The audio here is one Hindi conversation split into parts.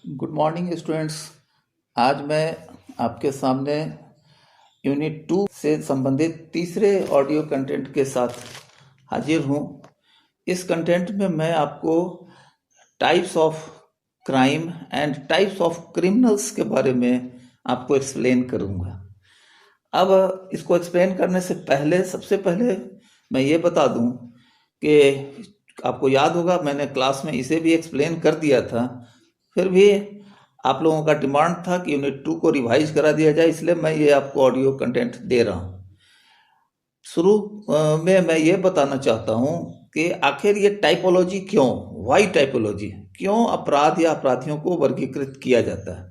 Good morning students. आज मैं आपके सामने यूनिट 2 से संबंधित तीसरे ऑडियो कंटेंट के साथ हाजिर हूँ। इस कंटेंट में मैं आपको types of crime and types of criminals के बारे में आपको एक्सप्लेन करूँगा। अब इसको एक्सप्लेन करने से पहले सबसे पहले मैं ये बता दूं कि आपको याद होगा मैंने क्लास में इसे भी एक्सप्लेन कर दिया था, फिर भी आप लोगों का डिमांड था कि यूनिट 2 को रिवाइज करा दिया जाए, इसलिए मैं ये आपको ऑडियो कंटेंट दे रहा हूँ। शुरू में मैं ये बताना चाहता हूँ कि आखिर ये टाइपोलॉजी क्यों, वाई टाइपोलॉजी, क्यों अपराध या अपराधियों को वर्गीकृत किया जाता है,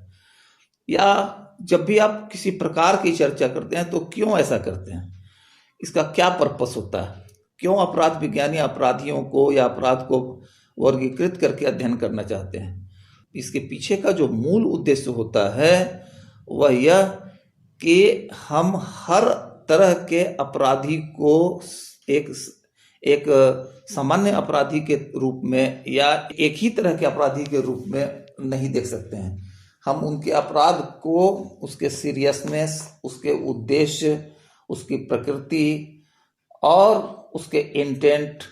या जब भी आप किसी प्रकार की चर्चा करते हैं तो क्यों ऐसा करते हैं, इसका क्या पर्पस होता है, क्यों अपराध विज्ञानी अपराधियों को या अपराध को वर्गीकृत करके अध्ययन करना चाहते हैं। इसके पीछे का जो मूल उद्देश्य होता है वह यह कि हम हर तरह के अपराधी को एक सामान्य अपराधी के रूप में या एक ही तरह के अपराधी के रूप में नहीं देख सकते हैं। हम उनके अपराध को, उसके सीरियसनेस, उसके उद्देश्य, उसकी प्रकृति और उसके इंटेंट,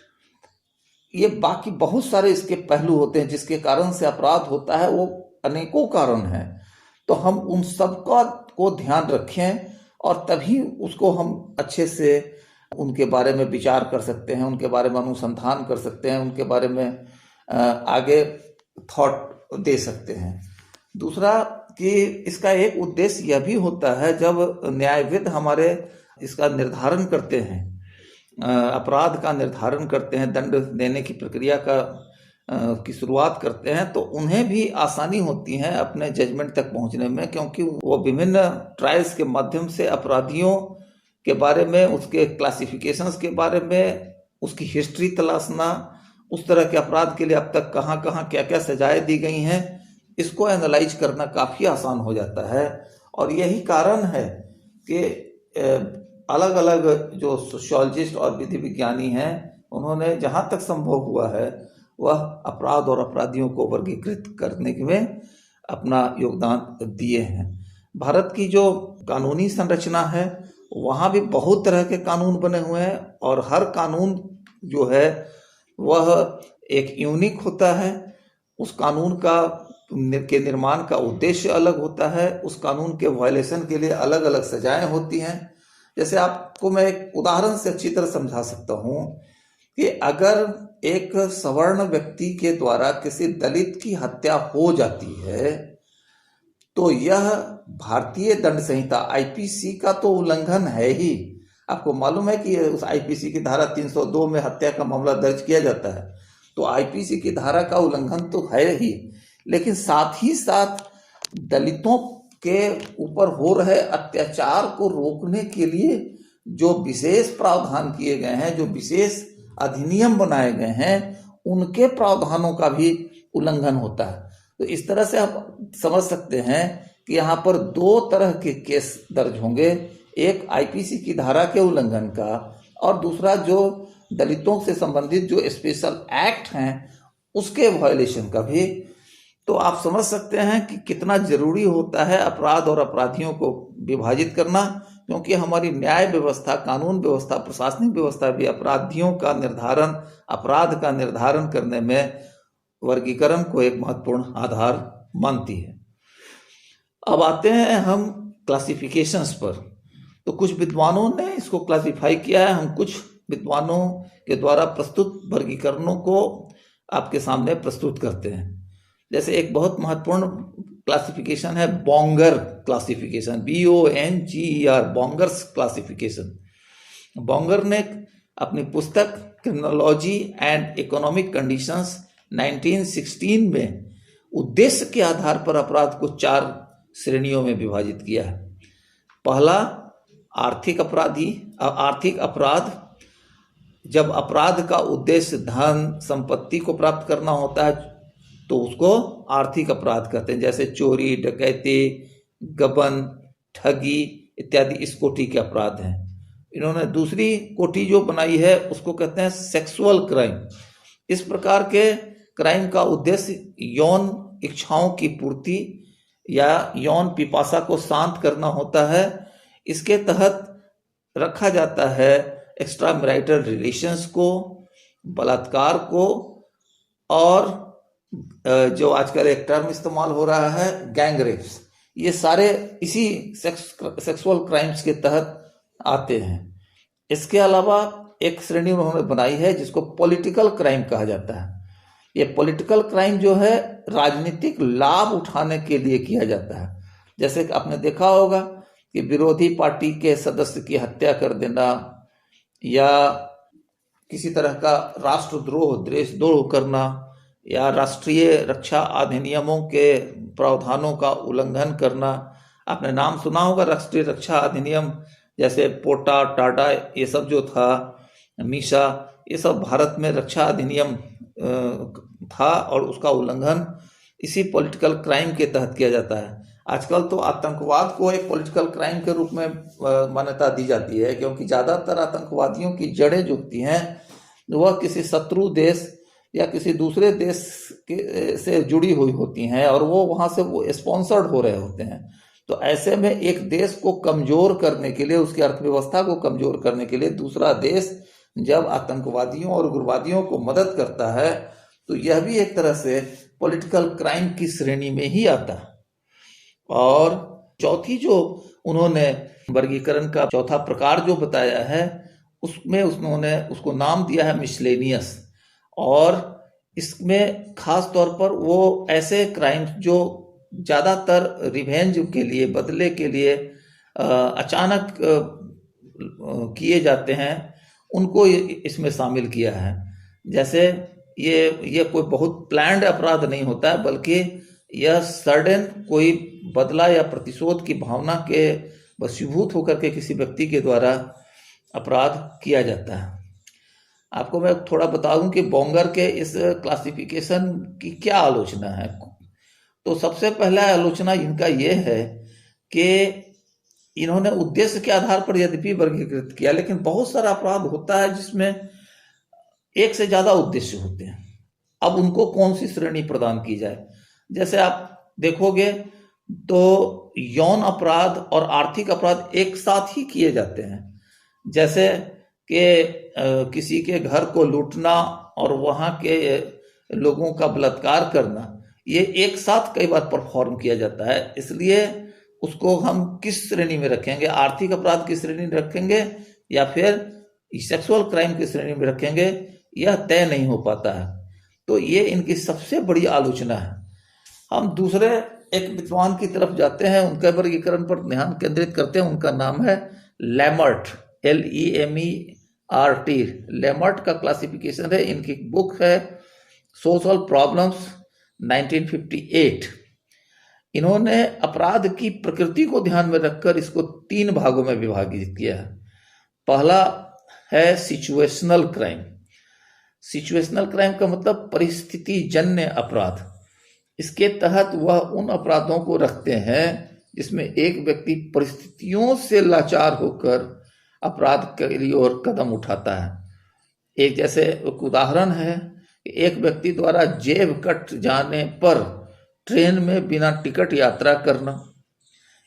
ये बाकी बहुत सारे इसके पहलू होते हैं जिसके कारण से अपराध होता है। वो अनेकों कारण हैं, तो हम उन सब को ध्यान रखें और तभी उसको हम अच्छे से उनके बारे में विचार कर सकते हैं, उनके बारे में अनुसंधान कर सकते हैं, उनके बारे में आगे थॉट दे सकते हैं। दूसरा कि इसका एक उद्देश्य यह भी होता है, जब न्यायविद हमारे इसका निर्धारण करते हैं, अपराध का निर्धारण करते हैं, दंड देने की प्रक्रिया की शुरुआत करते हैं, तो उन्हें भी आसानी होती है अपने जजमेंट तक पहुंचने में, क्योंकि वो विभिन्न ट्रायल्स के माध्यम से अपराधियों के बारे में, उसके क्लासिफिकेशंस के बारे में, उसकी हिस्ट्री तलाशना, उस तरह के अपराध के लिए अब तक कहाँ कहाँ क्या क्या सजाएं दी गई हैं, इसको एनालाइज करना काफ़ी आसान हो जाता है। और यही कारण है कि अलग अलग जो सोशियोलॉजिस्ट और विधि विज्ञानी हैं, उन्होंने जहाँ तक संभव हुआ है वह अपराध और अपराधियों को वर्गीकृत करने में अपना योगदान दिए हैं। भारत की जो कानूनी संरचना है वहाँ भी बहुत तरह के कानून बने हुए हैं, और हर कानून जो है वह एक यूनिक होता है। उस कानून के निर्माण का उद्देश्य अलग होता है, उस कानून के वायलेशन के लिए अलग अलग सजाएं होती हैं। जैसे आपको मैं एक उदाहरण से अच्छी तरह समझा सकता हूँ कि अगर एक सवर्ण व्यक्ति के द्वारा किसी दलित की हत्या हो जाती है तो यह भारतीय दंड संहिता आईपीसी का तो उल्लंघन है ही। आपको मालूम है कि उस आईपीसी की धारा 302 में हत्या का मामला दर्ज किया जाता है, तो आईपीसी की धारा का उल्लंघन तो है ही, लेकिन साथ ही साथ दलितों के ऊपर हो रहे अत्याचार को रोकने के लिए जो विशेष प्रावधान किए गए हैं, जो विशेष अधिनियम बनाए गए हैं, उनके प्रावधानों का भी उल्लंघन होता है। तो इस तरह से आप समझ सकते हैं कि यहाँ पर दो तरह के केस दर्ज होंगे, एक आईपीसी की धारा के उल्लंघन का और दूसरा जो दलितों से संबंधित जो स्पेशल एक्ट हैं उसके वायलेशन का भी। तो आप समझ सकते हैं कि कितना जरूरी होता है अपराध और अपराधियों को विभाजित करना, क्योंकि हमारी न्याय व्यवस्था, कानून व्यवस्था, प्रशासनिक व्यवस्था भी अपराधियों का निर्धारण, अपराध का निर्धारण करने में वर्गीकरण को एक महत्वपूर्ण आधार मानती है। अब आते हैं हम क्लासिफिकेशंस पर। तो कुछ विद्वानों ने इसको क्लासिफाई किया है, हम कुछ विद्वानों के द्वारा प्रस्तुत वर्गीकरणों को आपके सामने प्रस्तुत करते हैं। जैसे एक बहुत महत्वपूर्ण क्लासिफिकेशन है बॉन्गर क्लासिफिकेशन, BONGER, बॉन्गर्स क्लासिफिकेशन। बॉन्गर ने अपनी पुस्तक क्रिमिनोलॉजी एंड इकोनॉमिक कंडीशंस 1916 में उद्देश्य के आधार पर अपराध को 4 श्रेणियों में विभाजित किया है। पहला आर्थिक अपराध, जब अपराध का उद्देश्य धन संपत्ति को प्राप्त करना होता है तो उसको आर्थिक अपराध कहते हैं, जैसे चोरी, डकैती, गबन, ठगी इत्यादि इस कोटि के अपराध हैं। इन्होंने दूसरी कोटि जो बनाई है उसको कहते हैं सेक्सुअल क्राइम। इस प्रकार के क्राइम का उद्देश्य यौन इच्छाओं की पूर्ति या यौन पिपासा को शांत करना होता है। इसके तहत रखा जाता है एक्स्ट्रा मैरिटल रिलेशंस को, बलात्कार को, और जो आजकल एक टर्म इस्तेमाल हो रहा है गैंग रेप्स, ये सारे इसी सेक्सुअल क्राइम्स के तहत आते हैं। इसके अलावा एक श्रेणी उन्होंने बनाई है जिसको पॉलिटिकल क्राइम कहा जाता है। ये पॉलिटिकल क्राइम जो है राजनीतिक लाभ उठाने के लिए किया जाता है। जैसे कि आपने देखा होगा कि विरोधी पार्टी के सदस्य की हत्या कर देना, या किसी तरह का राष्ट्रद्रोह, देशद्रोह करना, या राष्ट्रीय रक्षा अधिनियमों के प्रावधानों का उल्लंघन करना। आपने नाम सुना होगा राष्ट्रीय रक्षा अधिनियम, जैसे पोटा, टाटा, ये सब जो था, मीसा, ये सब भारत में रक्षा अधिनियम था और उसका उल्लंघन इसी पॉलिटिकल क्राइम के तहत किया जाता है। आजकल तो आतंकवाद को एक पॉलिटिकल क्राइम के रूप में मान्यता दी जाती है, क्योंकि ज़्यादातर आतंकवादियों की जड़ें जो होती हैं वह किसी शत्रु देश या किसी दूसरे देश से जुड़ी हुई होती हैं, और वो वहाँ से वो स्पॉन्सर्ड हो रहे होते हैं। तो ऐसे में एक देश को कमज़ोर करने के लिए, उसकी अर्थव्यवस्था को कमज़ोर करने के लिए दूसरा देश जब आतंकवादियों और उग्रवादियों को मदद करता है तो यह भी एक तरह से पॉलिटिकल क्राइम की श्रेणी में ही आता है। और चौथी जो उन्होंने वर्गीकरण का चौथा प्रकार जो बताया है, उसमें उन्होंने उसको नाम दिया है मिसलेनियस। और इसमें खास तौर पर वो ऐसे क्राइम्स जो ज़्यादातर रिवेंज के लिए, बदले के लिए अचानक किए जाते हैं, उनको इसमें शामिल किया है। जैसे ये कोई बहुत प्लान्ड अपराध नहीं होता है, बल्कि यह सडन कोई बदला या प्रतिशोध की भावना के वशीभूत होकर के किसी व्यक्ति के द्वारा अपराध किया जाता है। आपको मैं थोड़ा बता दूं कि बोंगर के इस क्लासिफिकेशन की क्या आलोचना है। तो सबसे पहला आलोचना इनका ये है कि इन्होंने उद्देश्य के आधार पर यद्यपि वर्गीकृत किया, लेकिन बहुत सारा अपराध होता है जिसमें एक से ज्यादा उद्देश्य होते हैं। अब उनको कौन सी श्रेणी प्रदान की जाए? जैसे आप देखोगे तो यौन अपराध और आर्थिक अपराध एक साथ ही किए जाते हैं। जैसे कि किसी के घर को लूटना और वहां के लोगों का बलात्कार करना, ये एक साथ कई बार परफॉर्म किया जाता है। इसलिए उसको हम किस श्रेणी में रखेंगे? आर्थिक अपराध की श्रेणी में रखेंगे या फिर सेक्सुअल क्राइम की श्रेणी में रखेंगे, यह तय नहीं हो पाता है। तो ये इनकी सबसे बड़ी आलोचना है। हम दूसरे एक विद्वान की तरफ जाते हैं, उनके वर्गीकरण पर ध्यान केंद्रित करते हैं। उनका नाम है लेमर्ट, LEMERT। लेमर्ट का क्लासिफिकेशन है, इनकी बुक है सोशल प्रॉब्लम्स 1958। इन्होंने अपराध की प्रकृति को ध्यान में रखकर इसको 3 भागों में विभाजित किया है। पहला है सिचुएशनल क्राइम। सिचुएशनल क्राइम का मतलब परिस्थिति जन्य अपराध। इसके तहत वह उन अपराधों को रखते हैं जिसमें एक व्यक्ति परिस्थितियों से लाचार होकर अपराध के लिए और कदम उठाता है। एक जैसे एक उदाहरण है, एक व्यक्ति द्वारा जेब कट जाने पर ट्रेन में बिना टिकट यात्रा करना,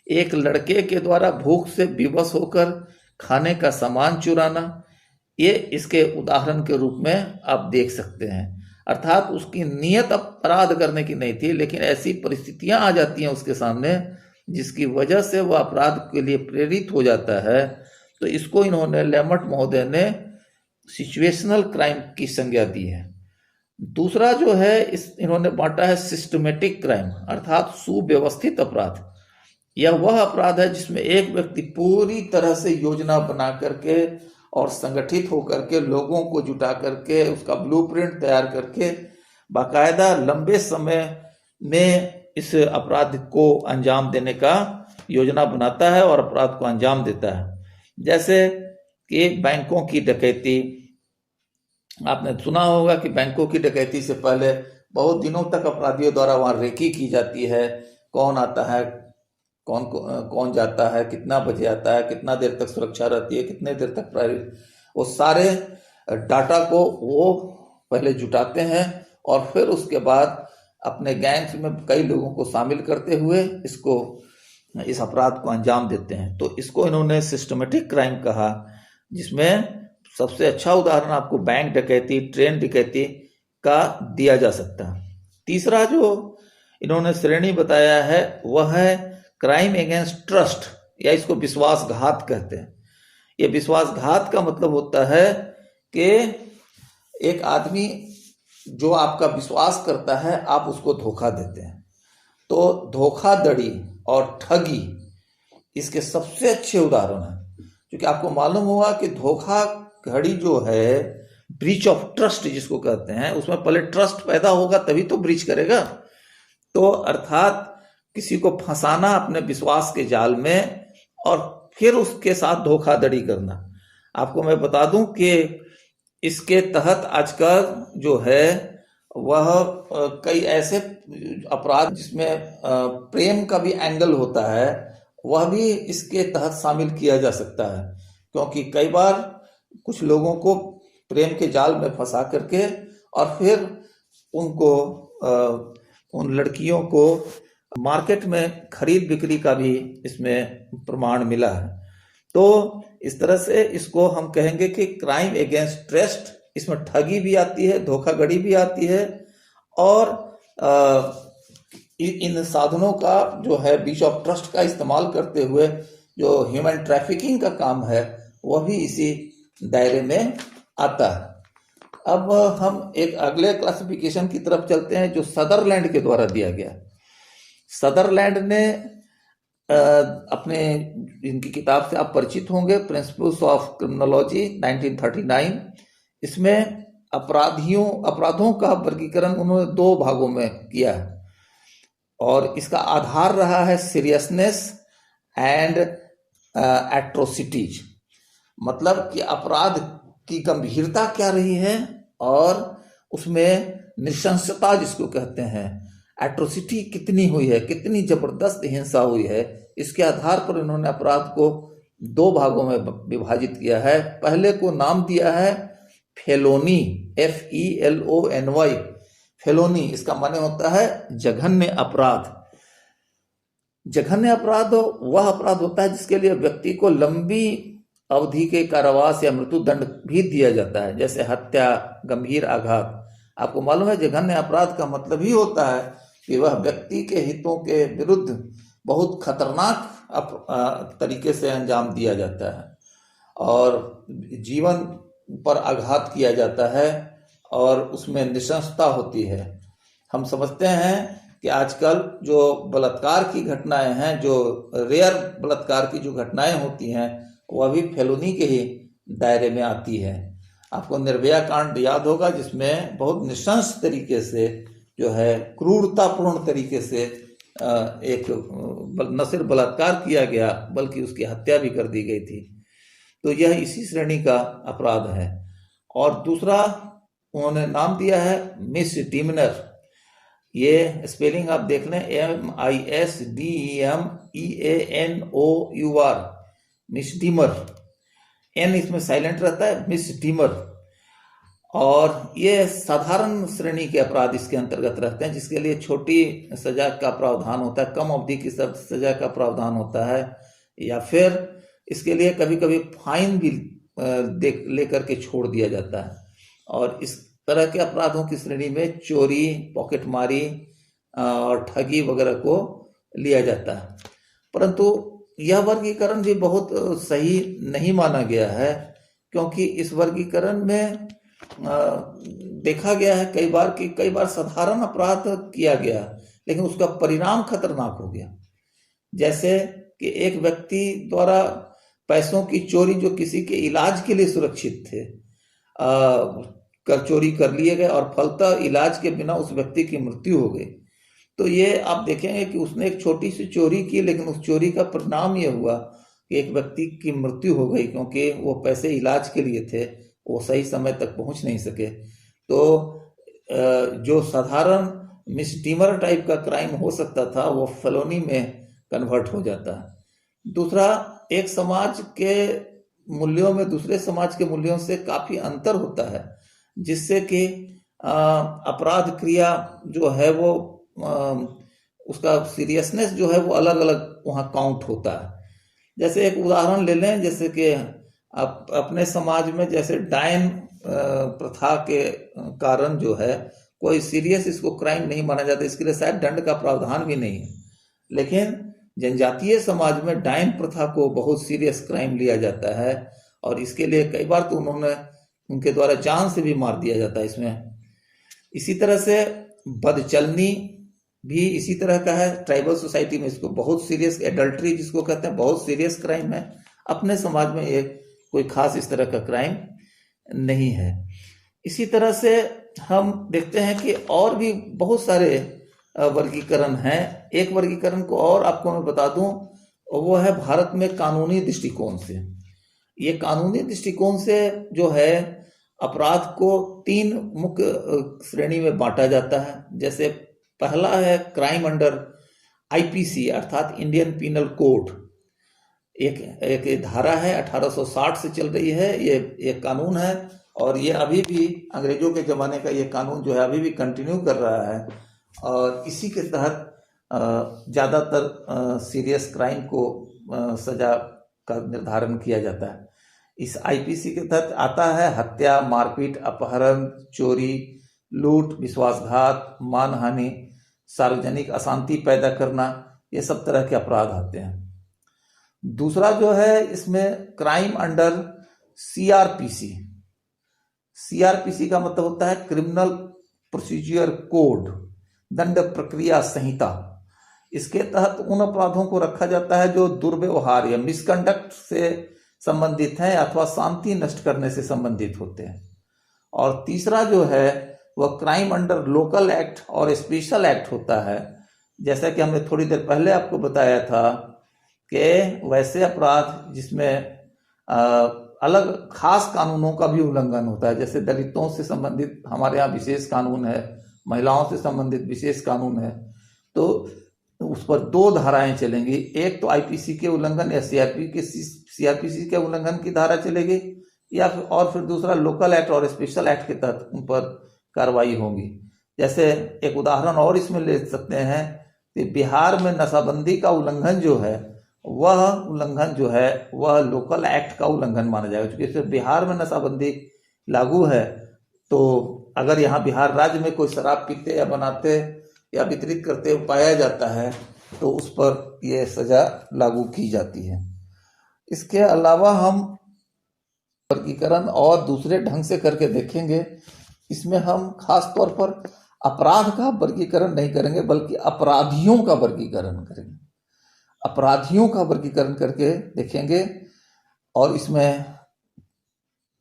एक लड़के के द्वारा भूख से विवश होकर खाने का सामान चुराना, ये इसके उदाहरण के रूप में आप देख सकते हैं। अर्थात उसकी नीयत अपराध करने की नहीं थी, लेकिन ऐसी परिस्थितियां आ जाती हैं उसके सामने जिसकी वजह से वह अपराध के लिए प्रेरित हो जाता है। तो इसको इन्होंने लेमर्ट महोदय ने सिचुएशनल क्राइम की संज्ञा दी है। दूसरा जो है इन्होंने बांटा है सिस्टमेटिक क्राइम, अर्थात सुव्यवस्थित अपराध। यह वह अपराध है जिसमें एक व्यक्ति पूरी तरह से योजना बना करके और संगठित होकर के लोगों को जुटा करके उसका ब्लूप्रिंट तैयार करके बाकायदा लंबे समय में इस अपराध को अंजाम देने का योजना बनाता है और अपराध को अंजाम देता है। जैसे कि बैंकों की डकैती, आपने सुना होगा कि बैंकों की डकैती से पहले बहुत दिनों तक अपराधियों द्वारा वहां रेकी की जाती है। कौन आता है, कौन जाता है, कितना बजे आता है, कितना देर तक सुरक्षा रहती है, कितने देर तक प्राइवेट, वो सारे डाटा को वो पहले जुटाते हैं और फिर उसके बाद अपने गैंग्स में कई लोगों को शामिल करते हुए इस अपराध को अंजाम देते हैं। तो इसको इन्होंने सिस्टमेटिक क्राइम कहा, जिसमें सबसे अच्छा उदाहरण आपको बैंक डकैती, ट्रेन डकैती का दिया जा सकता है। तीसरा जो इन्होंने श्रेणी बताया है वह है क्राइम अगेंस्ट ट्रस्ट, या इसको विश्वासघात कहते हैं। ये विश्वासघात का मतलब होता है कि एक आदमी जो आपका विश्वास करता है, आप उसको धोखा देते हैं। तो धोखाधड़ी और ठगी इसके सबसे अच्छे उदाहरण हैं, क्योंकि आपको मालूम होगा कि धोखाधड़ी जो है, ब्रीच ऑफ ट्रस्ट जिसको कहते हैं, उसमें पहले ट्रस्ट पैदा होगा तभी तो ब्रीच करेगा। तो अर्थात किसी को फंसाना अपने विश्वास के जाल में और फिर उसके साथ धोखाधड़ी करना। आपको मैं बता दूं कि इसके तहत आजकल जो है वह कई ऐसे अपराध जिसमें प्रेम का भी एंगल होता है, वह भी इसके तहत शामिल किया जा सकता है। क्योंकि कई बार कुछ लोगों को प्रेम के जाल में फंसा करके और फिर उनको उन लड़कियों को मार्केट में खरीद बिक्री का भी इसमें प्रमाण मिला है। तो इस तरह से इसको हम कहेंगे कि क्राइम अगेंस्ट ट्रस्ट, इसमें ठगी भी आती है, धोखाधड़ी भी आती है, और इन साधनों का जो है बीच ऑफ ट्रस्ट का इस्तेमाल करते हुए जो ह्यूमन ट्रैफिकिंग का काम है वह भी इसी दायरे में आता है। अब हम एक अगले क्लासिफिकेशन की तरफ चलते हैं जो सदरलैंड के द्वारा दिया गया। सदरलैंड ने अपने, इनकी किताब से आप परिचित होंगे, प्रिंसिपल्स ऑफ क्रिमिनोलॉजी 1939, इसमें अपराधों का वर्गीकरण उन्होंने 2 भागों में किया है, और इसका आधार रहा है सीरियसनेस एंड एट्रोसिटीज। मतलब कि अपराध की गंभीरता क्या रही है और उसमें नृशंसता जिसको कहते हैं, एट्रोसिटी कितनी हुई है, कितनी जबरदस्त हिंसा हुई है, इसके आधार पर इन्होंने अपराध को 2 भागों में विभाजित किया है। पहले को नाम दिया है फेलोनी, FELONY, फेलोनी। इसका माने होता है जघन्य अपराध। जघन्य अपराध वह अपराध होता है जिसके लिए व्यक्ति को लंबी अवधि के कारावास या मृत्युदंड भी दिया जाता है, जैसे हत्या, गंभीर आघात। आपको मालूम है जघन्य अपराध का मतलब ही होता है कि वह व्यक्ति के हितों के विरुद्ध बहुत खतरनाक तरीके से अंजाम दिया जाता है और जीवन पर आघात किया जाता है और उसमें नृशंसता होती है। हम समझते हैं कि आजकल जो बलात्कार की घटनाएं हैं, जो रेयर बलात्कार की जो घटनाएं होती हैं, वह भी फेलोनी के ही दायरे में आती है। आपको निर्भया कांड याद होगा, जिसमें बहुत नृशंस तरीके से जो है क्रूरतापूर्ण तरीके से एक न सिर्फ बलात्कार किया गया बल्कि उसकी हत्या भी कर दी गई थी। तो यह इसी श्रेणी का अपराध है। और दूसरा उन्होंने नाम दिया है मिसडीमिनर। ये स्पेलिंग आप देख लें, MISDEMEANOUR, मिसडीमर। N इसमें साइलेंट रहता है, मिसडीमर। और ये साधारण श्रेणी के अपराध इसके अंतर्गत रहते हैं, जिसके लिए छोटी सजा का प्रावधान होता है, कम अवधि की सजा का प्रावधान होता है, या फिर इसके लिए कभी कभी फाइन भी लेकर के छोड़ दिया जाता है। और इस तरह के अपराधों की श्रेणी में चोरी, पॉकेटमारी और ठगी वगैरह को लिया जाता है। परंतु यह वर्गीकरण भी बहुत सही नहीं माना गया है, क्योंकि इस वर्गीकरण में देखा गया है कई बार साधारण अपराध किया गया लेकिन उसका परिणाम खतरनाक हो गया। जैसे कि एक व्यक्ति द्वारा पैसों की चोरी जो किसी के इलाज के लिए सुरक्षित थे, चोरी कर लिए गए और फलतः इलाज के बिना उस व्यक्ति की मृत्यु हो गई। तो ये आप देखेंगे कि उसने एक छोटी सी चोरी की, लेकिन उस चोरी का परिणाम ये हुआ कि एक व्यक्ति की मृत्यु हो गई, क्योंकि वो पैसे इलाज के लिए थे, वो सही समय तक पहुंच नहीं सके। तो जो साधारण मिसडीमर टाइप का क्राइम हो सकता था वो फेलोनी में कन्वर्ट हो जाता है। दूसरा, एक समाज के मूल्यों में दूसरे समाज के मूल्यों से काफी अंतर होता है, जिससे कि अपराध क्रिया जो है वो उसका सीरियसनेस जो है वो अलग अलग वहाँ काउंट होता है। जैसे एक उदाहरण ले लें, जैसे कि आप अपने समाज में जैसे डायन प्रथा के कारण जो है कोई सीरियस इसको क्राइम नहीं माना जाता, इसके लिए शायद दंड का प्रावधान भी नहीं है, लेकिन जनजातीय समाज में डायन प्रथा को बहुत सीरियस क्राइम लिया जाता है और इसके लिए कई बार तो उनके द्वारा जान से भी मार दिया जाता है इसमें। इसी तरह से बदचलनी भी इसी तरह का है। ट्राइबल सोसाइटी में इसको बहुत सीरियस, एडल्ट्री जिसको कहते हैं, बहुत सीरियस क्राइम है। अपने समाज में ये कोई खास इस तरह का क्राइम नहीं है। इसी तरह से हम देखते हैं कि और भी बहुत सारे वर्गीकरण हैं। एक वर्गीकरण को और आपको मैं बता दूं, वो है भारत में कानूनी दृष्टिकोण से। ये कानूनी दृष्टिकोण से जो है अपराध को 3 मुख्य श्रेणी में बांटा जाता है। जैसे पहला है क्राइम अंडर आईपीसी अर्थात इंडियन पीनल कोड। एक धारा है 1860 से चल रही है, ये कानून है और ये अभी भी अंग्रेजों के ज़माने का ये कानून जो है अभी भी कंटिन्यू कर रहा है और इसी के तहत ज़्यादातर सीरियस क्राइम को सज़ा का निर्धारण किया जाता है। इस आईपीसी के तहत आता है हत्या, मारपीट, अपहरण, चोरी, लूट, विश्वासघात, मानहानि, सार्वजनिक अशांति पैदा करना, ये सब तरह के अपराध आते हैं। दूसरा जो है इसमें क्राइम अंडर सीआरपीसी। सीआरपीसी का मतलब होता है क्रिमिनल प्रोसीजर कोड, दंड प्रक्रिया संहिता। इसके तहत उन अपराधों को रखा जाता है जो दुर्व्यवहार या मिसकंडक्ट से संबंधित हैं अथवा शांति नष्ट करने से संबंधित होते हैं। और तीसरा जो है वह क्राइम अंडर लोकल एक्ट और स्पेशल एक्ट होता है। जैसा कि हमने थोड़ी देर पहले आपको बताया था कि वैसे अपराध जिसमें अलग खास कानूनों का भी उल्लंघन होता है, जैसे दलितों से संबंधित हमारे यहाँ विशेष कानून है, महिलाओं से संबंधित विशेष कानून है, तो उस पर 2 धाराएं चलेंगी। एक तो आईपीसी के उल्लंघन या सीआरपीसी के उल्लंघन की धारा चलेगी, या फिर दूसरा लोकल एक्ट और स्पेशल एक्ट के तहत उन पर कार्रवाई होगी। जैसे एक उदाहरण और इसमें ले सकते हैं कि बिहार में नशाबंदी का उल्लंघन जो है वह लोकल एक्ट का उल्लंघन माना जाएगा, क्योंकि सिर्फ बिहार में नशाबंदी लागू है। तो अगर यहाँ बिहार राज्य में कोई शराब पीते या बनाते या वितरित करते हुए पाया जाता है तो उस पर यह सजा लागू की जाती है। इसके अलावा हम वर्गीकरण और दूसरे ढंग से करके देखेंगे। इसमें हम खास तौर पर अपराध का वर्गीकरण नहीं करेंगे, बल्कि अपराधियों का वर्गीकरण करेंगे। अपराधियों का वर्गीकरण करके देखेंगे और इसमें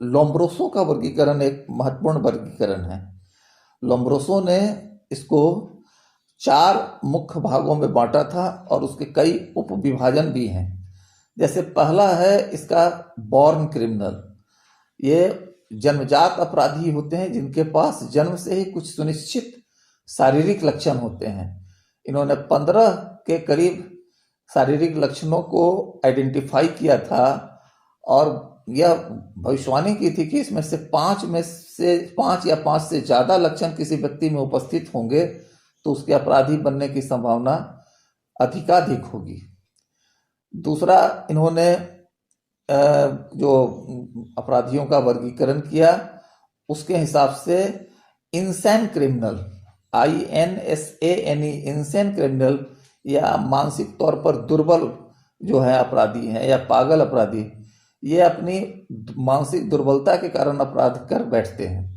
लोम्ब्रोसो का वर्गीकरण एक महत्वपूर्ण वर्गीकरण है। लोम्ब्रोसो ने इसको 4 मुख्य भागों में बांटा था और उसके कई उप विभाजन भी हैं। जैसे पहला है इसका बॉर्न क्रिमिनल। ये जन्मजात अपराधी होते हैं जिनके पास जन्म से ही कुछ सुनिश्चित शारीरिक लक्षण होते हैं। इन्होंने 15 के करीब शारीरिक लक्षणों को आइडेंटिफाई किया था और यह भविष्यवाणी की थी कि इसमें से 5 या 5 से ज़्यादा लक्षण किसी व्यक्ति में उपस्थित होंगे तो उसके अपराधी बनने की संभावना अधिकाधिक होगी। दूसरा, इन्होंने जो अपराधियों का वर्गीकरण किया उसके हिसाब से इंसैन क्रिमिनल, INSANE, इंसैन क्रिमिनल या मानसिक तौर पर दुर्बल जो है अपराधी हैं या पागल अपराधी, ये अपनी मानसिक दुर्बलता के कारण अपराध कर बैठते हैं।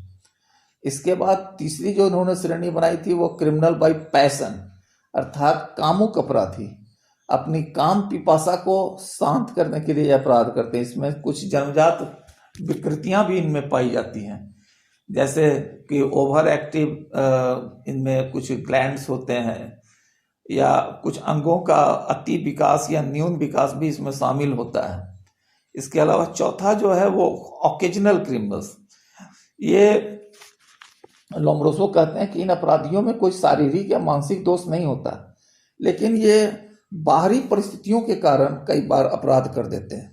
इसके बाद तीसरी जो उन्होंने श्रेणी बनाई थी वो क्रिमिनल बाय पैशन अर्थात कामुक अपराधी, अपनी काम पिपासा को शांत करने के लिए अपराध करते हैं। इसमें कुछ जन्मजात विकृतियां भी इनमें पाई जाती हैं, जैसे कि ओवर एक्टिव इनमें कुछ ग्लैंड्स होते हैं या कुछ अंगों का अति विकास या न्यून विकास भी इसमें शामिल होता है। इसके अलावा चौथा जो है वो ऑकेजनल क्रिमिनल्स। ये लोम्ब्रोसो कहते हैं कि इन अपराधियों में कोई शारीरिक या मानसिक दोष नहीं होता, लेकिन ये बाहरी परिस्थितियों के कारण कई बार अपराध कर देते हैं।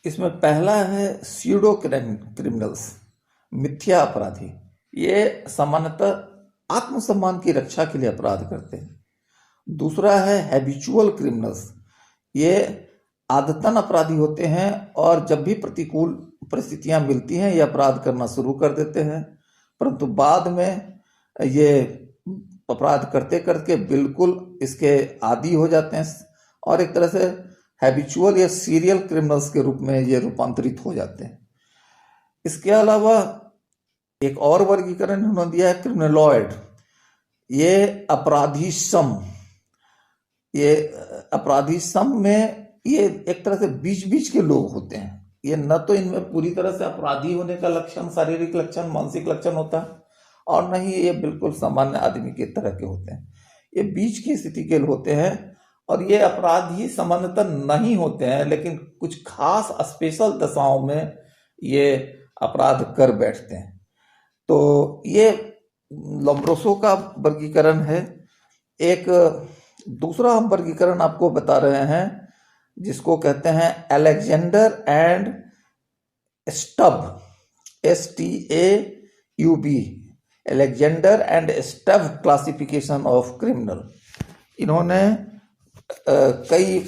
इसमें पहला है स्यूडो क्रिमिनल्स, मिथ्या अपराधी। ये सामान्यतः आत्मसम्मान की रक्षा के लिए अपराध करते हैं। दूसरा है हैबिचुअल क्रिमिनल्स। ये आदतन अपराधी होते हैं और जब भी प्रतिकूल परिस्थितियां मिलती हैं ये अपराध करना शुरू कर देते हैं, परंतु बाद में ये अपराध करते करके बिल्कुल इसके आदी हो जाते हैं और एक तरह से हैबिचुअल या सीरियल क्रिमिनल्स के रूप में ये रूपांतरित हो जाते हैं। इसके अलावा एक और वर्गीकरण उन्होंने दिया है क्रिमिनलॉयड। ये अपराधी सम, ये अपराधी सम में ये एक तरह से बीच बीच के लोग होते हैं। ये न तो इनमें पूरी तरह से अपराधी होने का लक्षण, शारीरिक लक्षण, मानसिक लक्षण होता है और न ही ये बिल्कुल सामान्य आदमी के तरह के होते हैं। ये बीच की स्थिति के होते हैं और ये अपराधी सामान्यतः नहीं होते हैं, लेकिन कुछ खास स्पेशल दशाओं में ये अपराध कर बैठते हैं। तो ये लोम्ब्रोसो का वर्गीकरण है। एक दूसरा हम वर्गीकरण आपको बता रहे हैं जिसको कहते हैं Alexander and stub, STAUB, Alexander and stub classification of criminal. इन्होंने कई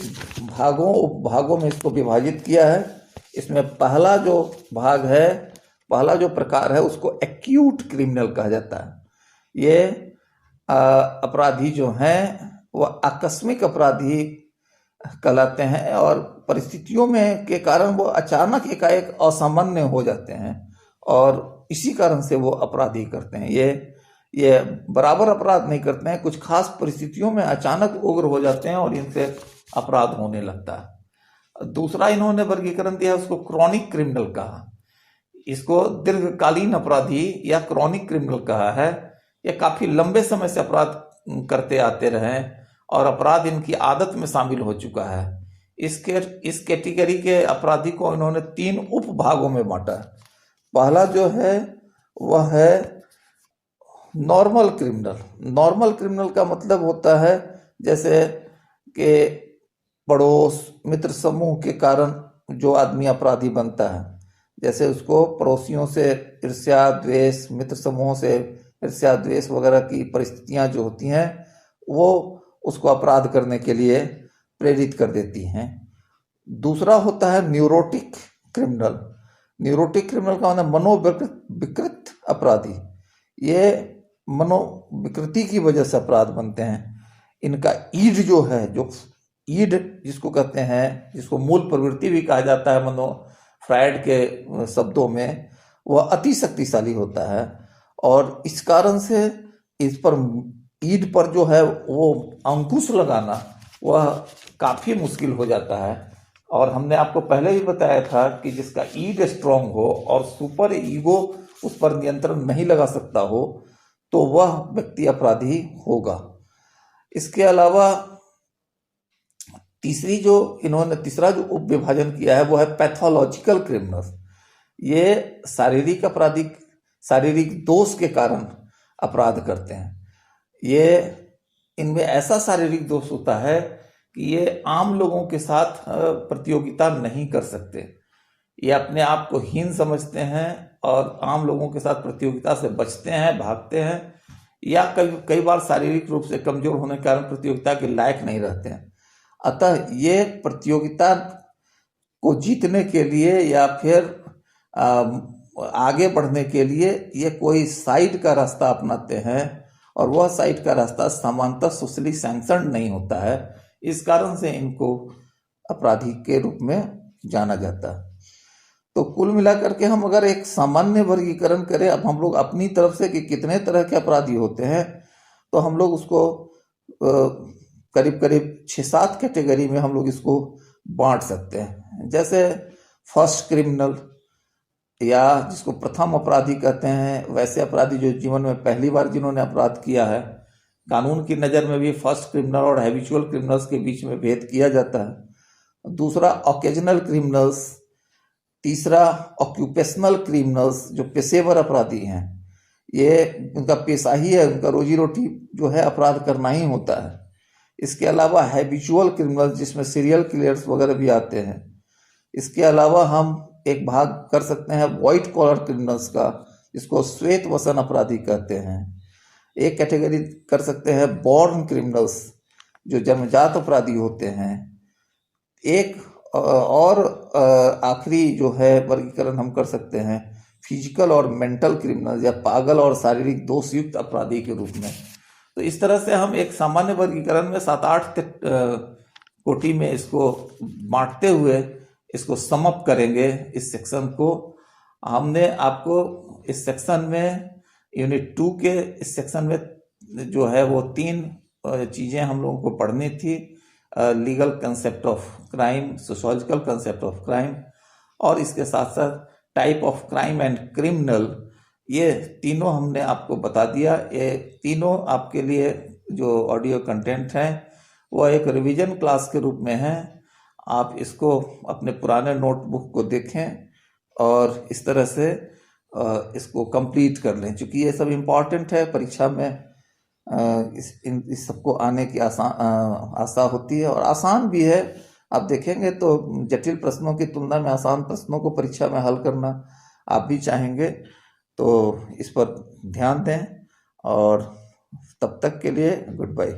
उपभागों में इसको विभाजित किया है। इसमें पहला जो भाग है, पहला जो प्रकार है उसको एक्यूट क्रिमिनल कहा जाता है। ये अपराधी जो हैं वह आकस्मिक अपराधी कहलाते हैं और परिस्थितियों में के कारण वो अचानक एकाएक असामान्य हो जाते हैं और इसी कारण से वो अपराधी करते हैं। ये बराबर अपराध नहीं करते हैं, कुछ खास परिस्थितियों में अचानक उग्र हो जाते हैं और इनसे अपराध होने लगता है। दूसरा इन्होंने वर्गीकरण दिया, उसको क्रॉनिक क्रिमिनल कहा। इसको दीर्घकालीन अपराधी या क्रॉनिक क्रिमिनल कहा है। ये काफी लंबे समय से अपराध करते आते रहे और अपराध इनकी आदत में शामिल हो चुका है। इस कैटेगरी के अपराधी को इन्होंने 3 उप भागों में बांटा। पहला जो है वह है नॉर्मल क्रिमिनल। नॉर्मल क्रिमिनल का मतलब होता है जैसे कि पड़ोस, मित्र समूह के कारण जो आदमी अपराधी बनता है, जैसे उसको पड़ोसियों से ईर्ष्या द्वेष, मित्र समूहों से ईर्ष्या द्वेष वगैरह की परिस्थितियां जो होती हैं वो उसको अपराध करने के लिए प्रेरित कर देती हैं। दूसरा होता है न्यूरोटिक क्रिमिनल। न्यूरोटिक क्रिमिनल का मतलब मनोविकृत अपराधी। ये मनोविकृति की वजह से अपराध बनते हैं। इनका ईड जो है, जो ईड जिसको कहते हैं, जिसको मूल प्रवृत्ति भी कहा जाता है फ्रायड के शब्दों में, वह अति शक्तिशाली होता है और इस कारण से इस पर ईड पर जो है वो अंकुश लगाना वह काफी मुश्किल हो जाता है। और हमने आपको पहले भी बताया था कि जिसका ईड स्ट्रांग हो और सुपर ईगो उस पर नियंत्रण नहीं लगा सकता हो तो वह व्यक्ति अपराधी होगा। इसके अलावा तीसरा जो उप विभाजन किया है वो है पैथोलॉजिकल क्रिमिनल्स। ये शारीरिक दोष के कारण अपराध करते हैं। ये इनमें ऐसा शारीरिक दोष होता है कि ये आम लोगों के साथ प्रतियोगिता नहीं कर सकते। ये अपने आप को हीन समझते हैं और आम लोगों के साथ प्रतियोगिता से बचते हैं, भागते हैं, या कई बार शारीरिक रूप से कमजोर होने के कारण प्रतियोगिता के लायक नहीं रहते हैं। अतः ये प्रतियोगिता को जीतने के लिए या फिर आगे बढ़ने के लिए ये कोई साइड का रास्ता अपनाते हैं और वह साइड का रास्ता सामान्यतः सोशली सैंक्शन्ड नहीं होता है। इस कारण से इनको अपराधी के रूप में जाना जाता है। तो कुल मिलाकर के हम अगर एक सामान्य वर्गीकरण करें अब हम लोग अपनी तरफ से कि कितने तरह के अपराधी होते हैं, तो हम लोग उसको करीब करीब 6-7 कैटेगरी में हम लोग इसको बांट सकते हैं। जैसे फर्स्ट क्रिमिनल या जिसको प्रथम अपराधी कहते हैं, वैसे अपराधी जो जीवन में पहली बार जिन्होंने अपराध किया है। कानून की नज़र में भी फर्स्ट क्रिमिनल और हैबिचुअल क्रिमिनल्स के बीच में भेद किया जाता है। दूसरा ऑकेजनल क्रिमिनल्स। तीसरा ऑक्यूपेशनल क्रिमिनल्स, जो पेशेवर अपराधी हैं। ये उनका पेशा ही है, उनका रोजी रोटी जो है अपराध करना ही होता है। इसके अलावा हैबिचुअल क्रिमिनल्स जिसमें सीरियल किलर्स वगैरह भी आते हैं। इसके अलावा हम एक भाग कर सकते हैं व्हाइट कॉलर क्रिमिनल्स का, जिसको श्वेत वसन अपराधी कहते हैं। एक कैटेगरी कर सकते हैं बॉर्न क्रिमिनल्स, जो जन्मजात अपराधी होते हैं। एक और आखिरी जो है वर्गीकरण हम कर सकते हैं फिजिकल और मेंटल क्रिमिनल, या पागल और शारीरिक दोषयुक्त अपराधी के रूप में। तो इस तरह से हम एक सामान्य वर्गीकरण में 7-8 कोटि में इसको बांटते हुए इसको समअप करेंगे इस सेक्शन को। हमने आपको इस सेक्शन में यूनिट 2 के इस सेक्शन में जो है वो 3 चीज़ें हम लोगों को पढ़नी थी। Legal concept of crime, sociological concept of crime, और इसके साथ साथ type of crime and criminal. ये तीनों हमने आपको बता दिया। ये तीनों आपके लिए जो ऑडियो कंटेंट है वो एक रिवीजन क्लास के रूप में है। आप इसको अपने पुराने नोटबुक को देखें और इस तरह से इसको कंप्लीट कर लें, क्योंकि ये सब इम्पॉर्टेंट है। परीक्षा में इस सबको आने की आशा होती है और आसान भी है। आप देखेंगे तो जटिल प्रश्नों की तुलना में आसान प्रश्नों को परीक्षा में हल करना आप भी चाहेंगे, तो इस पर ध्यान दें। और तब तक के लिए गुड बाय।